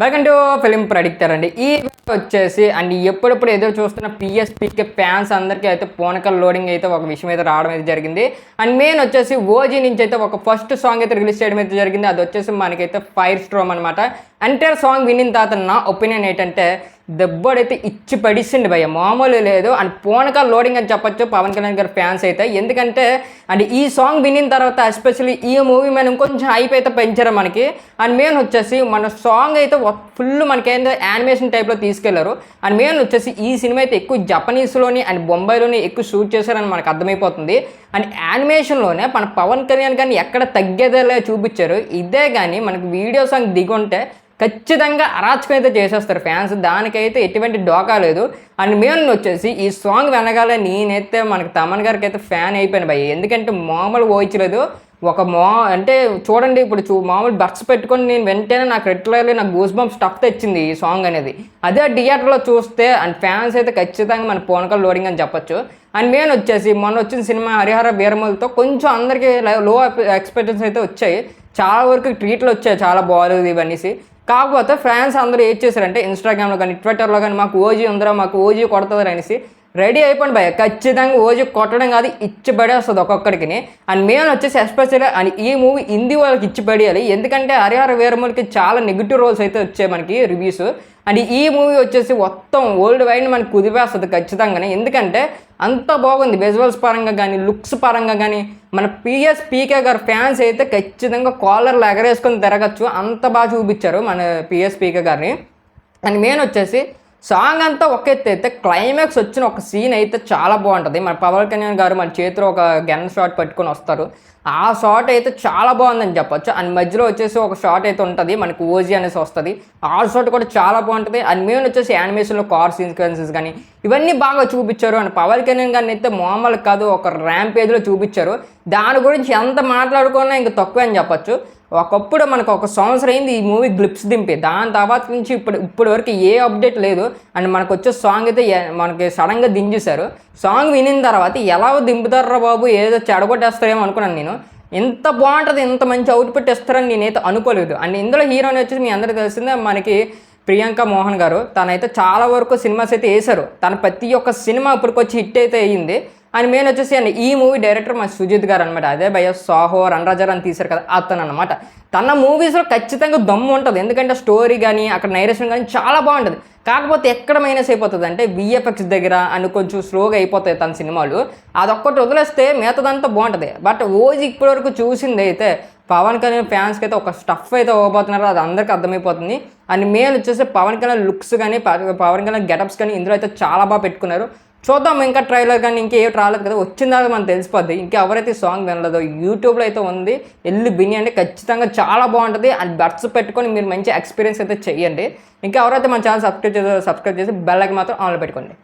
Welcome to film predictor అండి. ఈ వచ్చేసి అండ్ ఎప్పుడెప్పుడు ఎదురు చూస్తున్న పిఎస్పీకే ఫ్యాన్స్ అందరికీ అయితే పూనకల్ లోడింగ్ అయితే ఒక విషయం అయితే రావడం అయితే జరిగింది. అండ్ మెయిన్ వచ్చేసి ఓజీ నుంచి అయితే ఒక ఫస్ట్ సాంగ్ అయితే రిలీజ్ చేయడం అయితే జరిగింది. అది వచ్చేసి మనకైతే ఫైర్ స్ట్రోమ్ అనమాట. ఎంటైర్ సాంగ్ వినిన తర్వాత నా ఒపీనియన్ ఏంటంటే దెబ్బడైతే ఇచ్చి పడిసిండి భయ్య, మామూలు లేదు. అండ్ పూనకాల్ లోడింగ్ అని చెప్పొచ్చు పవన్ కళ్యాణ్ గారి ఫ్యాన్స్ అయితే. ఎందుకంటే అండ్ ఈ సాంగ్ వినిన తర్వాత ఎస్పెషల్లీ ఈ మూవీ మీద ఇంకొంచెం హైప్ అయితే పెంచారు మనకి. అండ్ మెయిన్ వచ్చేసి మన సాంగ్ అయితే ఫుల్ మనకి ఏంటంటే యానిమేషన్ టైప్లో తీసుకెళ్లారు. అండ్ మెయిన్ వచ్చేసి ఈ సినిమా అయితే ఎక్కువ జపనీస్లోని అండ్ బొంబాయిలోని ఎక్కువ షూట్ చేశారని మనకు అర్థమైపోతుంది. అండ్ యానిమేషన్లోనే మన పవన్ కళ్యాణ్ కానీ ఎక్కడ తగ్గేదేలే చూపించారు. ఇదే కానీ మనకి వీడియో సాంగ్ దిగుంటే ఖచ్చితంగా అరాచకం అయితే చేసేస్తారు ఫ్యాన్స్, దానికైతే ఎటువంటి డోకా లేదు. అండ్ మెయిన్ వచ్చేసి ఈ సాంగ్ వెనకాల నేనైతే మనకి తమన్ గారికి అయితే ఫ్యాన్ అయిపోయాను భయ్య. ఎందుకంటే మామూలు పోయించలేదు. ఒక అంటే చూడండి, ఇప్పుడు మామూలు బడ్స్ పెట్టుకొని నేను వెంటనే నాకు రెట్లర్లీ నాకు గూస్ బంప్ స్టఫ్ తెచ్చింది ఈ సాంగ్ అనేది. అదే థియేటర్లో చూస్తే అండ్ ఫ్యాన్స్ అయితే ఖచ్చితంగా మన పూనకల్ లోడింగ్ అని చెప్పొచ్చు. అండ్ మెయిన్ వచ్చేసి మొన్న వచ్చిన సినిమా హరిహర వీరమలతో కొంచెం అందరికీ లో ఎక్స్పెక్టేషన్స్ అయితే వచ్చాయి. చాలా వరకు ట్వీట్లు వచ్చాయి చాలా బాగాలేదు ఇవన్నీ. కాకపోతే ఫ్యాన్స్ అందరూ ఏం చేశారంటే ఇన్స్టాగ్రామ్లో కానీ ట్విట్టర్లో కానీ మాకు ఓజీ ఉందరా, మాకు ఓజీ కొడుతుంది అనేసి రెడీ అయిపోయింది భయ్య. ఖచ్చితంగా ఓజీ కొట్టడం కాదు, ఇచ్చిపడేస్తుంది ఒక్కొక్కడికి. అండ్ మెయిన్ వచ్చేసి ఎస్పెషల్లీ అండ్ ఈ మూవీ హిందీ వాళ్ళకి ఇచ్చిపడేయాలి. ఎందుకంటే హరిహర వీరమలకి చాలా నెగిటివ్ రోల్స్ అయితే వచ్చాయి మనకి రివ్యూస్. అండ్ ఈ మూవీ వచ్చేసి మొత్తం వరల్డ్ వైడ్ మనకి కుదిపేస్తుంది ఖచ్చితంగానే. ఎందుకంటే అంత బాగుంది విజువల్స్ పరంగా కానీ లుక్స్ పరంగా కానీ. మన పిఎస్పీకే గారు ఫ్యాన్స్ అయితే ఖచ్చితంగా కాలర్లు ఎగరేసుకొని తిరగచ్చు, అంత బాగా చూపించారు మన పిఎస్పీకే గారిని. అండ్ మెయిన్ వచ్చేసి సాంగ్ అంతా ఒక ఎత్తు అయితే క్లైమాక్స్ వచ్చిన ఒక సీన్ అయితే చాలా బాగుంటుంది. మన పవన్ కళ్యాణ్ గారు మన చేతిలో ఒక గన్ షాట్ పట్టుకొని వస్తారు. ఆ షాట్ అయితే చాలా బాగుందని చెప్పొచ్చు. అండ్ మధ్యలో వచ్చేసి ఒక షాట్ అయితే ఉంటుంది మనకు ఓజీ అనేసి వస్తుంది. ఆ షాట్ కూడా చాలా బాగుంటుంది. అండ్ మెయిన్ వచ్చేసి యానిమేషన్లో కార్ సీక్వెన్సెస్ కానీ ఇవన్నీ బాగా చూపించారు. అండ్ పవన్ కళ్యాణ్ గారిని అయితే మామూలు కాదు, ఒక ర్యాంపేజ్లో చూపించారు. దాని గురించి ఎంత మాట్లాడుకున్నా ఇంక తక్కువే అని చెప్పొచ్చు. ఒకప్పుడు మనకు ఒక సంవత్సరం అయింది ఈ మూవీ గ్లిప్స్ దింపి, దాని తర్వాత నుంచి ఇప్పుడు వరకు ఏ అప్డేట్ లేదు. అండ్ మనకు వచ్చే సాంగ్ అయితే మనకి సడన్గా దించేశారు. సాంగ్ వినిన తర్వాత ఎలా దింపుతారా బాబు, ఏదో చెడగొట్టేస్తారేమో అనుకున్నాను నేను. ఎంత బాగుంటుంది, ఎంత మంచి అవుట్పుట్ ఇస్తారని నేనైతే అనుకోలేదు. అండ్ ఇందులో హీరోని వచ్చేసి మీ అందరికీ తెలిసిందే మనకి ప్రియాంక మోహన్ గారు. తనైతే చాలా వరకు సినిమాస్ అయితే వేశారు. తన ప్రతి ఒక్క సినిమా ఇప్పటికొచ్చి హిట్ అయితే అయ్యింది. అండ్ మెయిన్ వచ్చేసి అండ్ ఈ మూవీ డైరెక్టర్ మన సుజిత్ గారు అనమాట. అదే భయ్య సాహో రణరాజర్ అని తీశారు కదా అతను అనమాట. తన మూవీస్లో ఖచ్చితంగా దమ్ము ఉంటుంది. ఎందుకంటే స్టోరీ కానీ అక్కడ నైరేషన్ కానీ చాలా బాగుంటుంది. కాకపోతే ఎక్కడ మైనస్ అయిపోతుంది అంటే విఎఫ్ఎక్స్ దగ్గర అండ్ కొంచెం స్లోగా అయిపోతాయి తన సినిమాలు. అదొక్కటి వదిలేస్తే మిగతాదంతా బాగుంటుంది. బట్ ఓజీ ఇప్పటివరకు చూసింది అయితే పవన్ కళ్యాణ్ ఫ్యాన్స్కి అయితే ఒక స్టఫ్ అయితే ఇవ్వబోతున్నారో అది అందరికీ అర్థమైపోతుంది. అండ్ మెయిన్ వచ్చేసి పవన్ కళ్యాణ్ లుక్స్ కానీ పవన్ కళ్యాణ్ గెటప్స్ కానీ ఇందులో అయితే చాలా బాగా పెట్టుకున్నారు. చూద్దాం, ఇంకా ట్రైలర్ కానీ ఇంకేం రాలేదు కదా, వచ్చిన తర్వాత మనకు తెలిసిపోద్ది. ఇంకా ఎవరైతే సాంగ్ వినలేదో యూట్యూబ్లో అయితే ఉంది, వెళ్ళి వినండి, ఖచ్చితంగా చాలా బాగుంటుంది. అండ్ బడ్స్ పెట్టుకొని మీరు మంచి ఎక్స్పీరియన్స్ అయితే చేయండి. ఇంకా ఎవరైతే మన ఛానల్ సబ్స్క్రైబ్ చేసి బెల్ ఐకాన్ మాత్రం ఆన్లో పెట్టుకోండి.